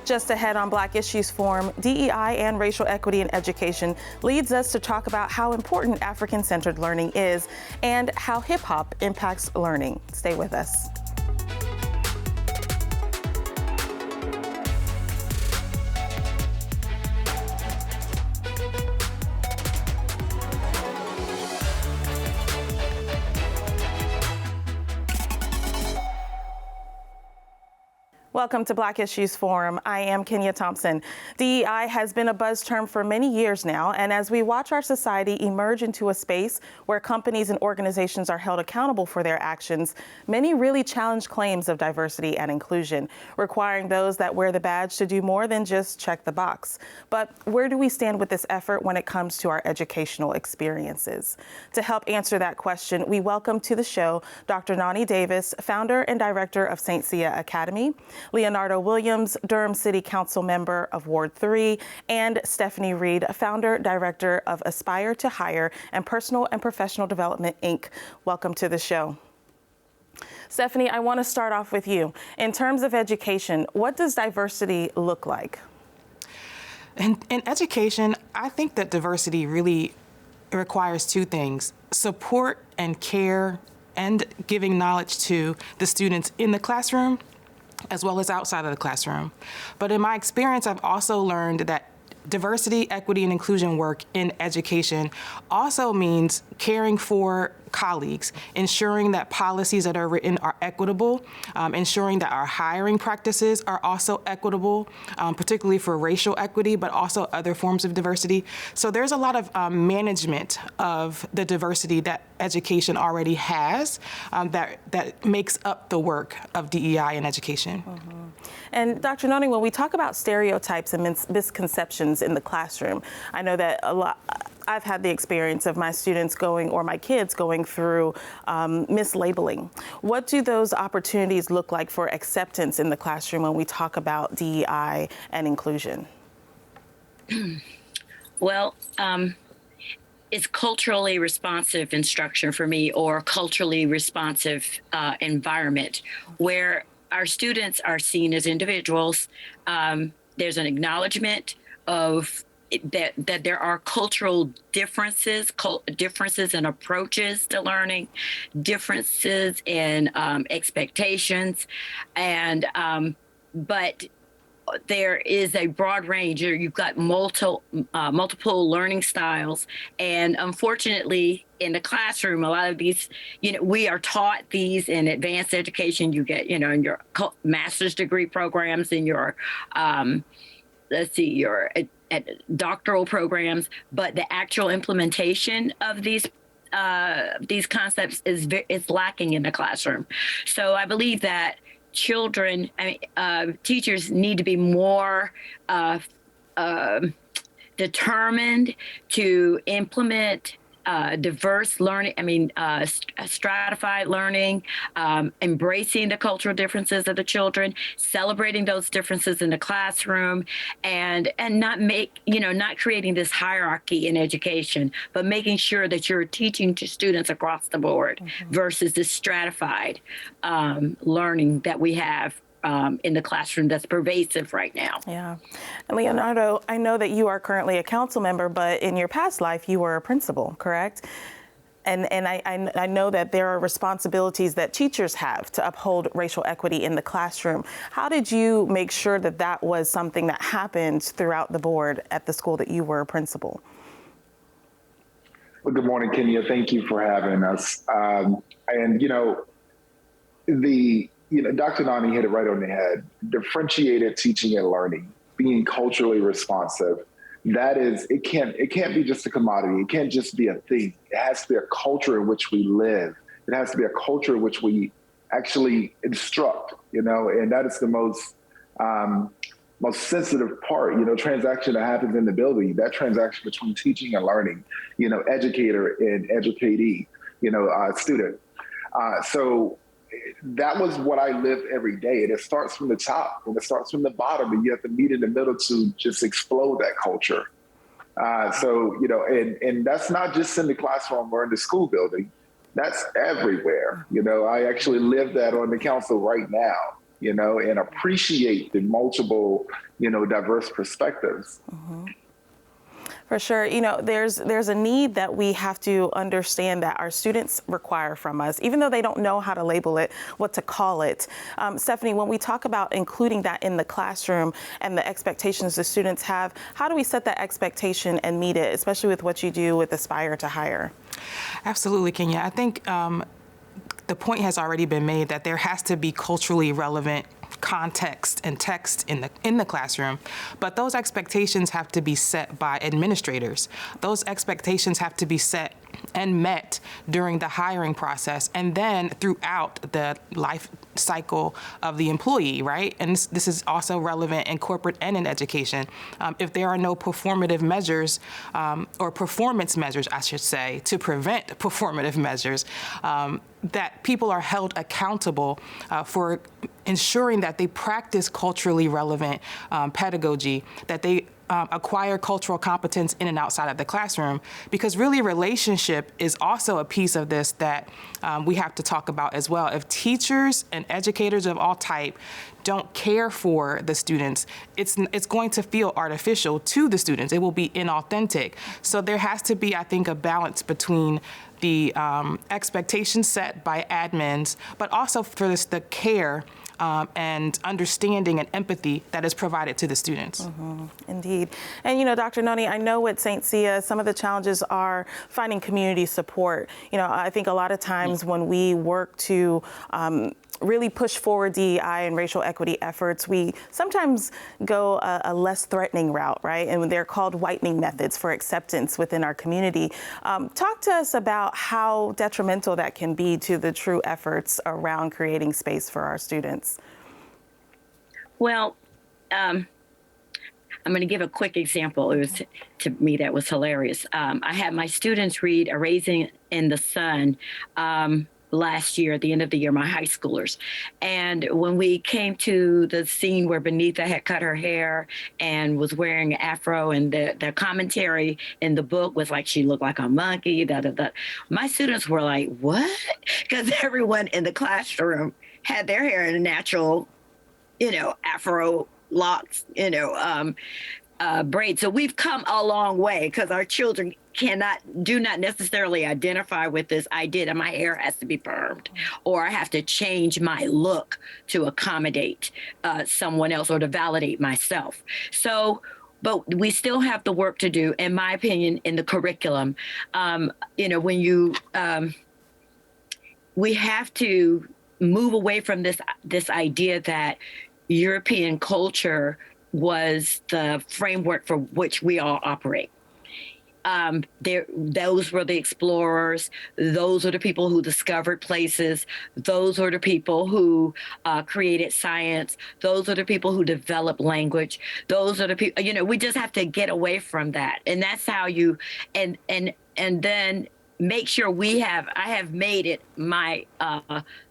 Just ahead on Black Issues Forum, DEI and racial equity in education leads us to talk about how important African-centered learning is and how hip-hop impacts learning. Stay with us. Welcome to Black Issues Forum. I am Kenia Thompson. DEI has been a buzz term for many years now, and as we watch our society emerge into a space where companies and organizations are held accountable for their actions, many really challenge claims of diversity and inclusion, requiring those that wear the badge to do more than just check the box. But where do we stand with this effort when it comes to our educational experiences? To help answer that question, we welcome to the show Dr. Noni Davis, founder and director of Sya Academy, Leonardo Williams, Durham City Council member of Ward 3, and Stephanie Reed, founder, director of Aspire to Hire and Personal and Professional Development, Inc. Welcome to the show. Stephanie, I want to start off with you. In terms of education, what does diversity look like? In education, I think that diversity really requires two things: support and care, and giving knowledge to the students in the classroom as well as outside of the classroom. But in my experience, I've also learned that diversity, equity, and inclusion work in education also means caring for colleagues, ensuring that policies that are written are equitable, ensuring that our hiring practices are also equitable, particularly for racial equity, but also other forms of diversity. So there's a lot of management of the diversity that education already has that makes up the work of DEI in education. Mm-hmm. And Dr. Noni, when we talk about stereotypes and misconceptions in the classroom, I know that I've had the experience of my students or my kids going through mislabeling. What do those opportunities look like for acceptance in the classroom when we talk about DEI and inclusion? Well, it's culturally responsive instruction for me, or culturally responsive environment where our students are seen as individuals. There's an acknowledgement of that there are cultural differences in approaches to learning, differences in expectations, and but there is a broad range. You've got multiple learning styles, and unfortunately, in the classroom, a lot of these, we are taught these in advanced education. You get, in your master's degree programs, in your, your doctoral programs, but the actual implementation of these concepts is lacking in the classroom. So I believe that teachers need to be more determined to implement diverse learning, stratified learing, embracing the cultural differences of the children, celebrating those differences in the classroom, and not not creating this hierarchy in education, but making sure that you're teaching to students across the board versus this stratified learning that we have in the classroom that's pervasive right now. Yeah. And Leonardo, I know that you are currently a council member, but in your past life, you were a principal, correct? And I know that there are responsibilities that teachers have to uphold racial equity in the classroom. How did you make sure that that was something that happened throughout the board at the school that you were a principal? Well, good morning, Kenia. Thank you for having us. Dr. Noni hit it right on the head. Differentiated teaching and learning, being culturally responsive. That is, it can't be just a commodity. It can't just be a thing. It has to be a culture in which we live. It has to be a culture in which we actually instruct, and that is the most sensitive part, transaction that happens in the building, that transaction between teaching and learning, educator and educatee, student. So that was what I lived every day. And it starts from the top and it starts from the bottom, and you have to meet in the middle to just explode that culture. And that's not just in the classroom or in the school building. That's everywhere. I actually live that on the council right now. and appreciate the multiple, diverse perspectives. For sure. There's a need that we have to understand that our students require from us, even though they don't know how to label it, what to call it. Stephanie, when we talk about including that in the classroom and the expectations the students have, how do we set that expectation and meet it, especially with what you do with Aspire to Hire? Absolutely, Kenia. I think the point has already been made that there has to be culturally relevant context and text in the classroom, but those expectations have to be set by administrators. Those expectations have to be set and met during the hiring process and then throughout the life cycle of the employee, right? And this is also relevant in corporate and in education. If there are no performative measures or performance measures, I should say, to prevent performative measures, that people are held accountable for ensuring that they practice culturally relevant pedagogy, that they acquire cultural competence in and outside of the classroom, because really relationship is also a piece of this that we have to talk about as well. If teachers and educators of all type don't care for the students, it's going to feel artificial to the students. It will be inauthentic. So there has to be, I think, a balance between the expectations set by admins, but also for the care and understanding and empathy that is provided to the students. Indeed. And, Dr. Noni, I know at St. Sya, some of the challenges are finding community support. I think a lot of times when we work to really push forward DEI and racial equity efforts, we sometimes go a less threatening route, right? And they're called whitening methods for acceptance within our community. Talk to us about how detrimental that can be to the true efforts around creating space for our students. Well, I'm going to give a quick example. It was, to me, that was hilarious. I had my students read A Raisin in the Sun last year, at the end of the year, my high schoolers. And when we came to the scene where Benita had cut her hair and was wearing an afro, and the commentary in the book was like, she looked like a monkey, my students were like, what? Because everyone in the classroom had their hair in a natural, afro locks, braids. So we've come a long way, because our children do not necessarily identify with this idea that my hair has to be permed, or I have to change my look to accommodate someone else or to validate myself. So, but we still have the work to do, in my opinion, in the curriculum. When you, we have to move away from this idea that European culture was the framework for which we all operate. Those were the explorers. Those are the people who discovered places. Those are the people who created science. Those are the people who developed language. Those are the people, we just have to get away from that. And that's how you, and then make sure I have made it my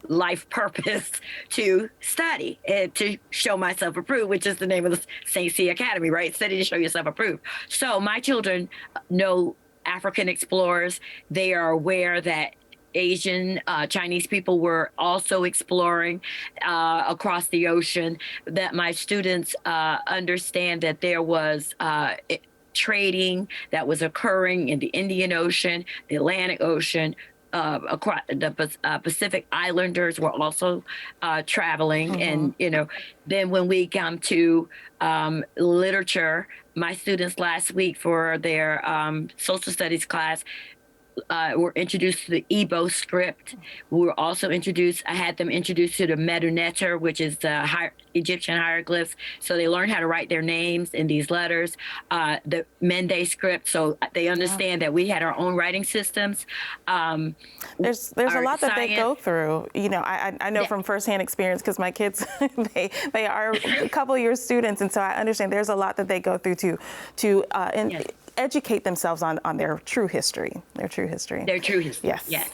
life purpose to study and to show myself approved, which is the name of the Sya Academy, right? Study to show yourself approved. So my children know African explorers. They are aware that Asian, Chinese people were also exploring across the ocean, that my students understand that there was trading that was occurring in the Indian Ocean, the Atlantic Ocean, across the Pacific Islanders were also traveling. And, then when we come to literature, my students last week for their social studies class were introduced to the Igbo script. We were also I had them introduced to the Medu-Neter, which is the Egyptian hieroglyphs. So they learned how to write their names in these letters. The Mende script, so they understand that we had our own writing systems. There's a lot that they go through. I know from firsthand experience, because my kids, they are a couple of years students, and so I understand there's a lot that they go through to educate themselves on their true history. Their true history. Yes.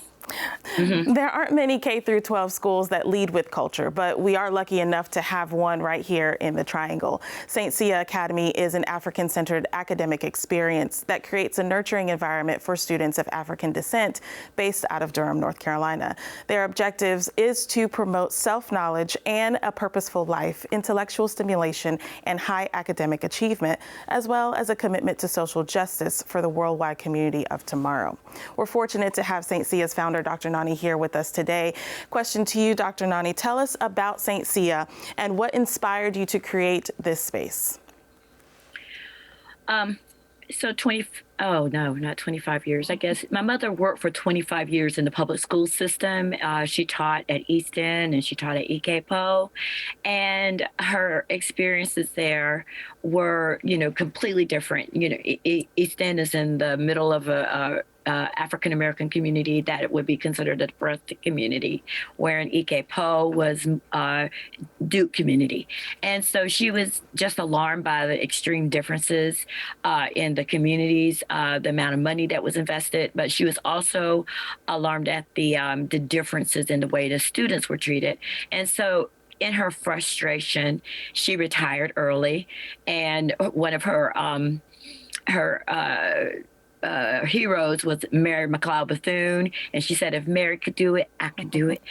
There aren't many K through 12 schools that lead with culture, but we are lucky enough to have one right here in the Triangle. Sya Academy is an African-centered academic experience that creates a nurturing environment for students of African descent based out of Durham, North Carolina. Their objectives is to promote self-knowledge and a purposeful life, intellectual stimulation, and high academic achievement, as well as a commitment to social justice for the worldwide community of tomorrow. We're fortunate to have St. Sya's founder, Dr. Noni, here with us today. Question to you, Dr. Noni. Tell us about St. Sya and what inspired you to create this space. So not 25 years, I guess. My mother worked for 25 years in the public school system. She taught at East End and she taught at EKPO. And her experiences there were, completely different. East End is in the middle of a African-American community that would be considered a depressed community, where in EKPO was Duke community. And so she was just alarmed by the extreme differences in the communities, the amount of money that was invested, but she was also alarmed at the differences in the way the students were treated. And so in her frustration, she retired early, and one of her heroes was Mary McLeod Bethune, and she said, if Mary could do it, I could do it.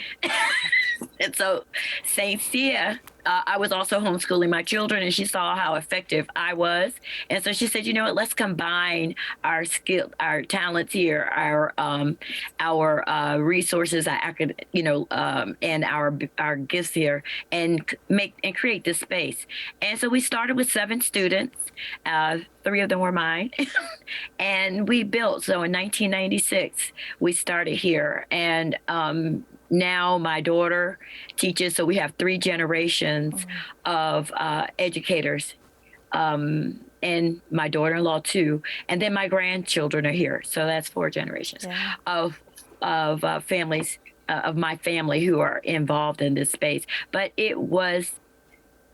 And so St. Sya, I was also homeschooling my children, and she saw how effective I was. And so she said, you know what, let's combine our skill, our talents here, our resources, and our gifts here, and create this space. And so we started with 7 students. 3 of them were mine. And we built. So in 1996, we started here. And now my daughter teaches, so we have 3 generations of educators, and my daughter-in-law too, and then my grandchildren are here. So that's 4 generations of families, of my family who are involved in this space. But it was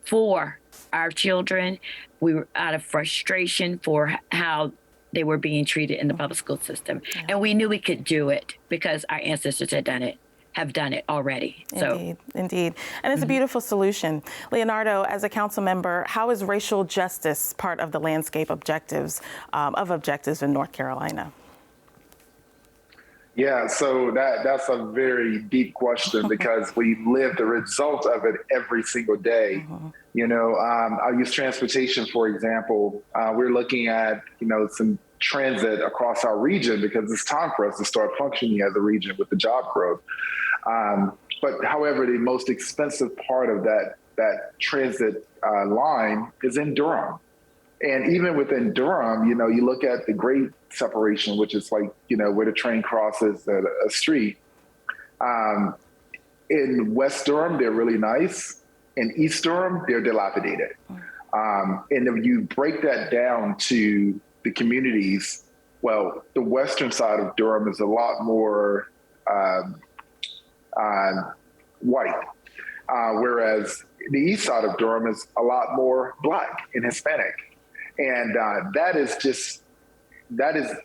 for our children. We were out of frustration for how they were being treated in the public school system. And we knew we could do it because our ancestors have done it already. Indeed. And it's a beautiful solution. Leonardo, as a council member, how is racial justice part of the landscape objectives in North Carolina? Yeah, so that's a very deep question because we live the result of it every single day. I'll use transportation, for example. We're looking at, some transit across our region because it's time for us to start functioning as a region with the job growth. But however, the most expensive part of that transit line is in Durham. And even within Durham, you look at the grade separation, which is like, where the train crosses a street. In West Durham, they're really nice. In East Durham, they're dilapidated. And if you break that down to the communities, well, the western side of Durham is a lot more white, whereas the east side of Durham is a lot more Black and Hispanic. And that is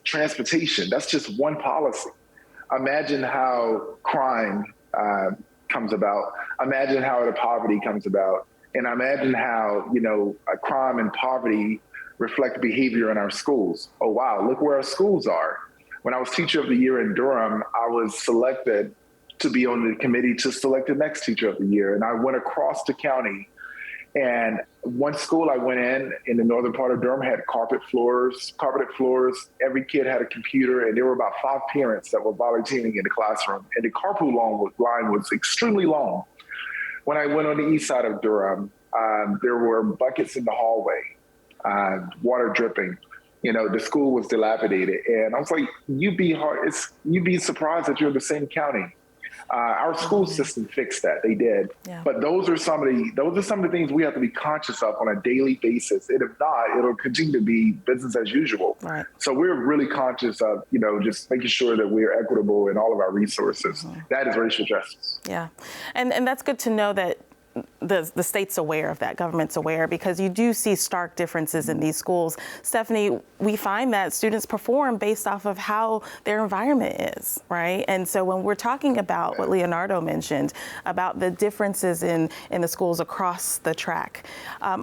transportation. That's just one policy. Imagine how crime comes about. Imagine how the poverty comes about. And imagine how, crime and poverty reflect behavior in our schools. Oh, wow, look where our schools are. When I was Teacher of the Year in Durham, I was selected to be on the committee to select the next Teacher of the Year. And I went across the county, and one school I went in the northern part of Durham had carpeted floors. Every kid had a computer, and there were about 5 parents that were volunteering in the classroom. And the carpool line was extremely long. When I went on the east side of Durham, there were buckets in the hallway, water dripping. The school was dilapidated. And I was like, you'd be surprised that you're in the same county. Our school system fixed that. They did. Yeah. But those are some of the things we have to be conscious of on a daily basis. And if not, it'll continue to be business as usual. Right. So we're really conscious of, just making sure that we're equitable in all of our resources. Mm-hmm. That is racial justice. Yeah. And that's good to know that the state's aware of that, government's aware, because you do see stark differences in these schools. Stephanie, we find that students perform based off of how their environment is, right? And so when we're talking about what Leonardo mentioned about the differences in the schools across the track,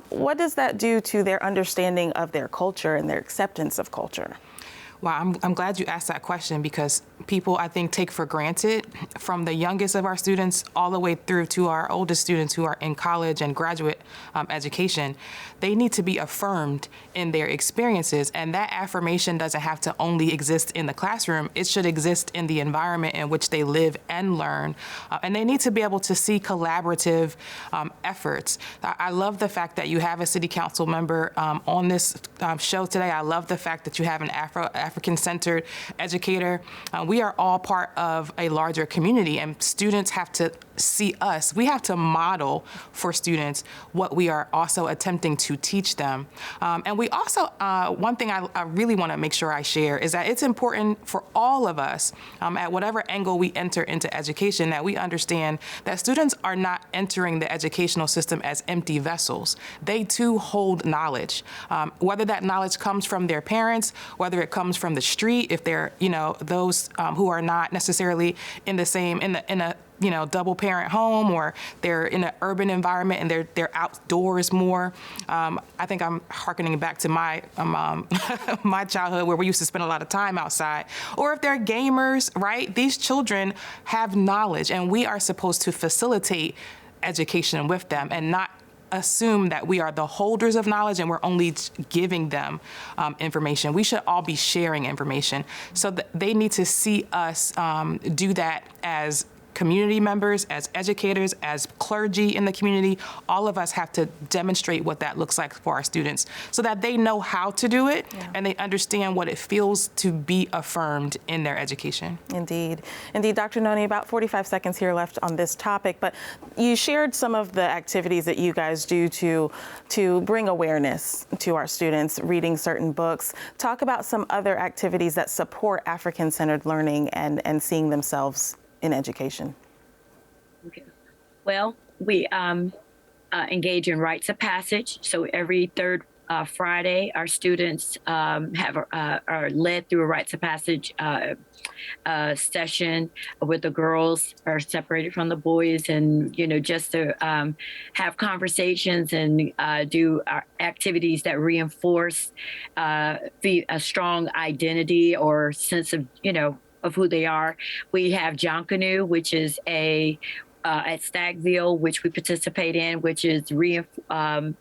what does that do to their understanding of their culture and their acceptance of culture? Well, I'm glad you asked that question, because people, I think, take for granted, from the youngest of our students all the way through to our oldest students who are in college and graduate education, they need to be affirmed in their experiences. And that affirmation doesn't have to only exist in the classroom. It should exist in the environment in which they live and learn. And they need to be able to see collaborative efforts. I love the fact that you have a city council member on this show today. I love the fact that you have an African-centered educator. We are all part of a larger community, and students have to see us. We have to model for students what we are also attempting to teach them. And we also, one thing I really want to make sure I share is that it's important for all of us, at whatever angle we enter into education, that we understand that students are not entering the educational system as empty vessels. They too hold knowledge, whether that knowledge comes from their parents, whether it comes from the street, if they're, those who are not necessarily in the same, in a double parent home, or they're in an urban environment and they're outdoors more. I think I'm hearkening back to my my childhood, where we used to spend a lot of time outside. Or if they're gamers, right? These children have knowledge, and we are supposed to facilitate education with them and not assume that we are the holders of knowledge and we're only giving them information. We should all be sharing information. So they need to see us do that as community members, as educators, as clergy in the community. All of us have to demonstrate what that looks like for our students, so that they know how to do it, and they understand what it feels to be affirmed in their education. Indeed. Indeed, Dr. Noni, about 45 seconds here left on this topic, but you shared some of the activities that you guys do to bring awareness to our students, reading certain books. Talk about some other activities that support African-centered learning and seeing themselves in education. Okay. Well, we engage in rites of passage. So every third Friday, our students are led through a rites of passage session, where the girls are separated from the boys, and just to have conversations and do activities that reinforce a strong identity or sense of of who they are. We have Jonkanu, which is at Stagville, which we participate in, which is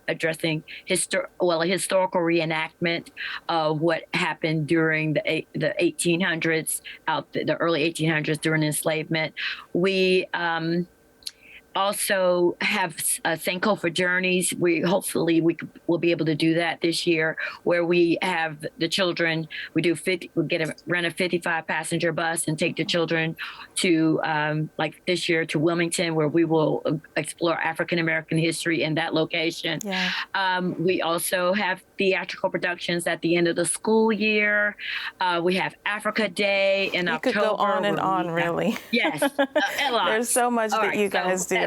addressing a historical reenactment of what happened during the 1800s, the early 1800s, during enslavement. We also have Sankofa Journeys. We'll be able to do that this year, where we have the children. We rent a 55 passenger bus and take the children to, like this year, to Wilmington, where we will explore African American history in that location. Yeah. We also have theatrical productions at the end of the school year. We have Africa Day in October. You could go on and on, really. Yes. There's so much that you guys do.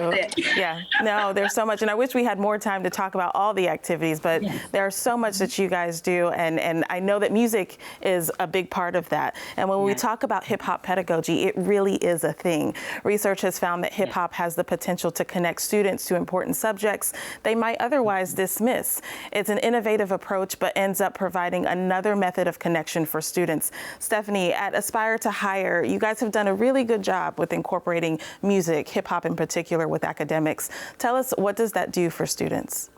Yeah, no, there's so much. And I wish we had more time to talk about all the activities, but there's so much that you guys do. And I know that music is a big part of that. And when we talk about hip hop pedagogy, it really is a thing. Research has found that hip hop has the potential to connect students to important subjects they might otherwise dismiss. It's an innovative approach, but ends up providing another method of connection for students. Stephanie, at Aspire to Higher, you guys have done a really good job with incorporating music, hip hop in particular, with academics. Tell us, what does that do for students?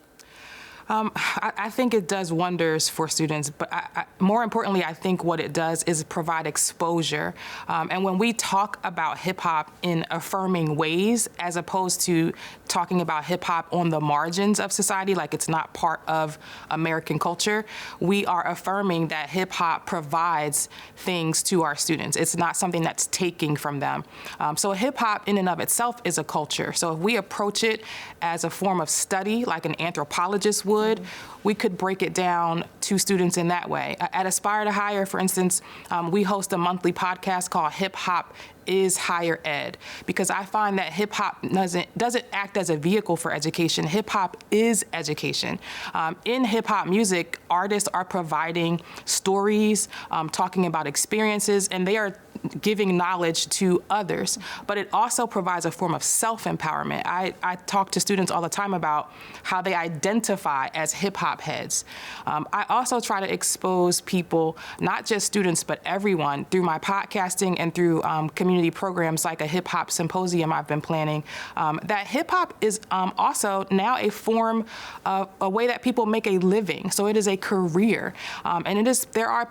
I think it does wonders for students, but more importantly, I think what it does is provide exposure. And when we talk about hip hop in affirming ways, as opposed to talking about hip hop on the margins of society, like it's not part of American culture, we are affirming that hip hop provides things to our students. It's not something that's taking from them. So hip hop in and of itself is a culture. So if we approach it as a form of study, like an anthropologist would, would, we could break it down to students in that way. At Aspire to Higher, for instance, we host a monthly podcast called Hip Hop is Higher Ed, because I find that hip hop doesn't act as a vehicle for education. Hip hop is education. In hip hop music, artists are providing stories, talking about experiences, and they are giving knowledge to others. But it also provides a form of self-empowerment. I talk to students all the time about how they identify as hip hop heads. I also try to expose people, not just students, but everyone, through my podcasting and through community programs like a hip hop symposium I've been planning, that hip hop is also now a form of a way that people make a living. So it is a career, and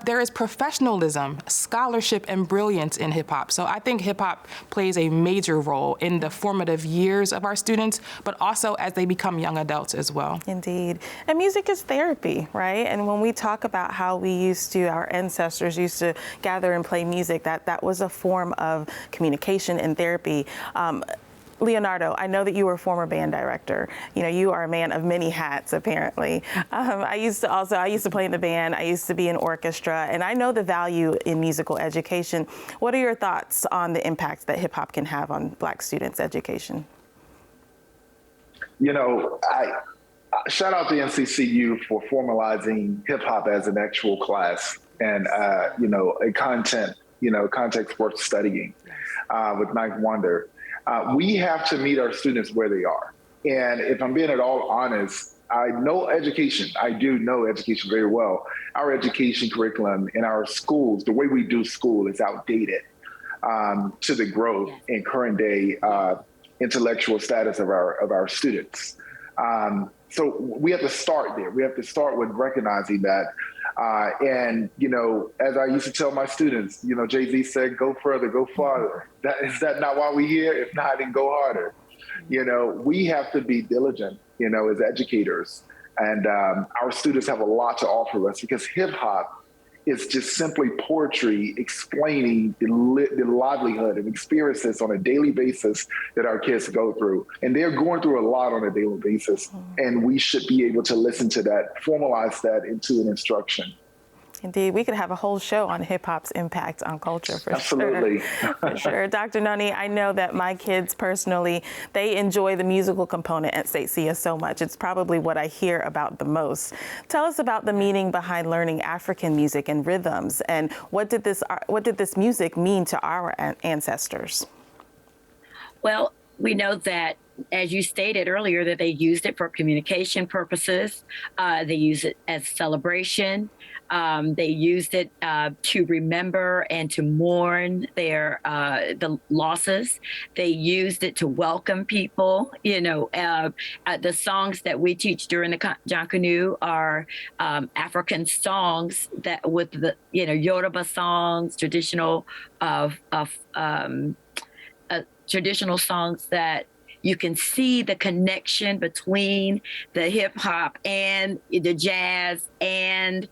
there is professionalism, scholarship, and brilliance in hip hop. So I think hip hop plays a major role in the formative years of our students, but also as they become young adults as well. Indeed. And music is therapy, right? And when we talk about how our ancestors used to gather and play music, that was a form of communication and therapy. Leonardo, I know that you were a former band director. You know, you are a man of many hats, apparently. I used to play in the band. I used to be in orchestra, and I know the value in musical education. What are your thoughts on the impact that hip hop can have on Black students' education? You know, I shout out to NCCU for formalizing hip hop as an actual class and, a context worth studying with Ninth Wonder. We have to meet our students where they are. And if I'm being at all honest, I know education. I do know education very well. Our education curriculum in our schools, the way we do school is outdated to the growth in current day intellectual status of our students. So we have to start there. We have to start with recognizing that. And, as I used to tell my students, Jay-Z said, go further, go farther. Is that not why we're here? If not, then go harder. We have to be diligent, as educators. And our students have a lot to offer us because hip hop is just simply poetry explaining the livelihood and experiences on a daily basis that our kids go through. And they're going through a lot on a daily basis. And we should be able to listen to that, formalize that into an instruction. Indeed, we could have a whole show on hip hop's impact on culture for Absolutely. sure. For sure. Dr. Noni, I know that my kids personally, they enjoy the musical component at St. Sya so much. It's probably what I hear about the most. Tell us about the meaning behind learning African music and rhythms, and what did this music mean to our ancestors? Well, we know that, as you stated earlier, that they used it for communication purposes. They use it as celebration. They used it to remember and to mourn the losses. They used it to welcome people. The songs that we teach during the Jankanu are African songs that with the Yoruba songs, traditional songs that you can see the connection between the hip hop and the jazz and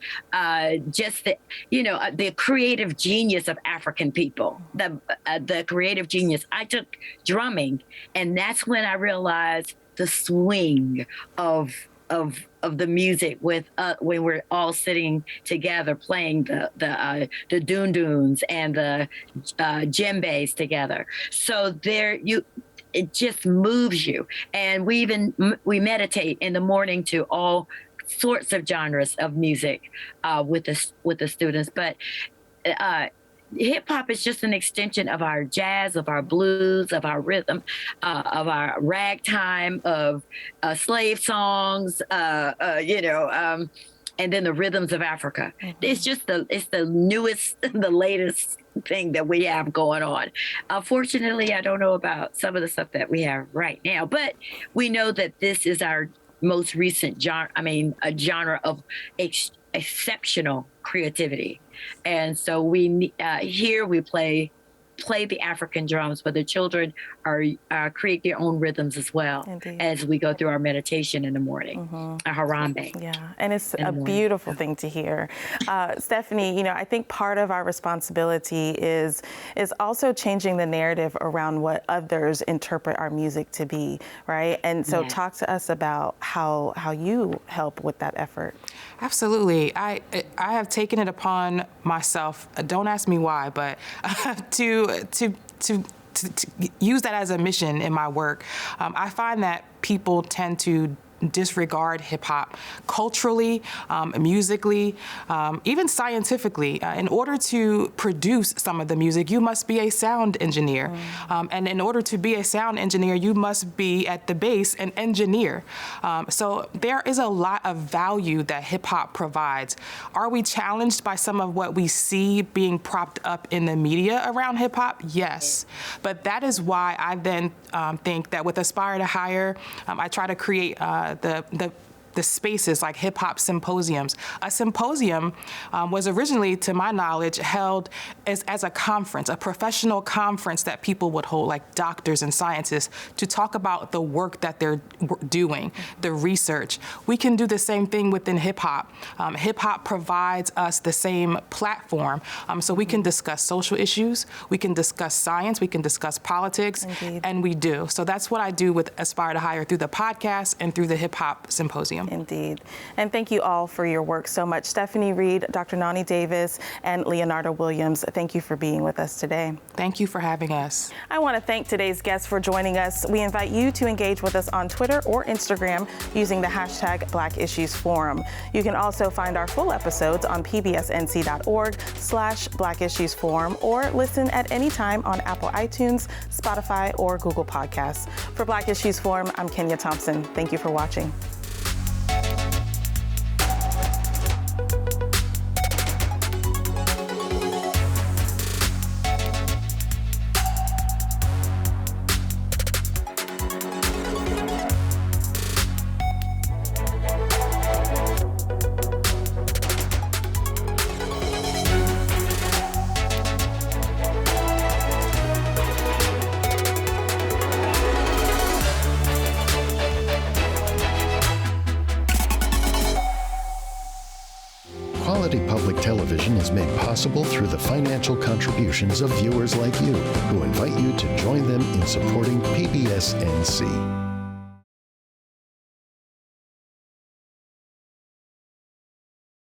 just the creative genius of African people, the creative genius. I took drumming, and that's when I realized the swing of the music with when we're all sitting together playing the dunduns and the djembes together. So it just moves you. And we meditate in the morning to all sorts of genres of music with the students. But hip hop is just an extension of our jazz, of our blues, of our rhythm, of our ragtime, of slave songs, and then the rhythms of Africa. It's just the newest, the latest thing that we have going on. Unfortunately, I don't know about some of the stuff that we have right now, but we know that this is our most recent genre. A genre of exceptional creativity. And so here we play play the African drums, but the children are create their own rhythms as well. Indeed. As we go through our meditation in the morning, our Harambe. Yeah, and it's a beautiful thing to hear. Stephanie, I think part of our responsibility is also changing the narrative around what others interpret our music to be, right? And so talk to us about how you help with that effort. Absolutely. I have taken it upon myself, don't ask me why, but to use that as a mission in my work. I find that people tend to disregard hip hop culturally, musically, even scientifically. In order to produce some of the music, you must be a sound engineer. And in order to be a sound engineer, you must be at the base an engineer. So there is a lot of value that hip hop provides. Are we challenged by some of what we see being propped up in the media around hip hop? Yes. But that is why I then think that with Aspire to Higher, I try to create the spaces like hip hop symposiums. A symposium was originally, to my knowledge, held as a conference, a professional conference that people would hold, like doctors and scientists, to talk about the work that they're doing, the research. We can do the same thing within hip hop. Hip hop provides us the same platform, so we can discuss social issues, we can discuss science, we can discuss politics, Indeed. And we do. So that's what I do with Aspire to Higher through the podcast and through the hip hop symposium. Indeed. And thank you all for your work so much. Stephanie Reed, Dr. Noni Davis, and Leonardo Williams, thank you for being with us today. Thank you for having us. I want to thank today's guests for joining us. We invite you to engage with us on Twitter or Instagram using the hashtag Black Issues Forum. You can also find our full episodes on pbsnc.org/Black Issues Forum or listen at any time on Apple iTunes, Spotify, or Google Podcasts. For Black Issues Forum, I'm Kenia Thompson. Thank you for watching. Quality public television is made possible through the financial contributions of viewers like you, who invite you to join them in supporting PBS NC.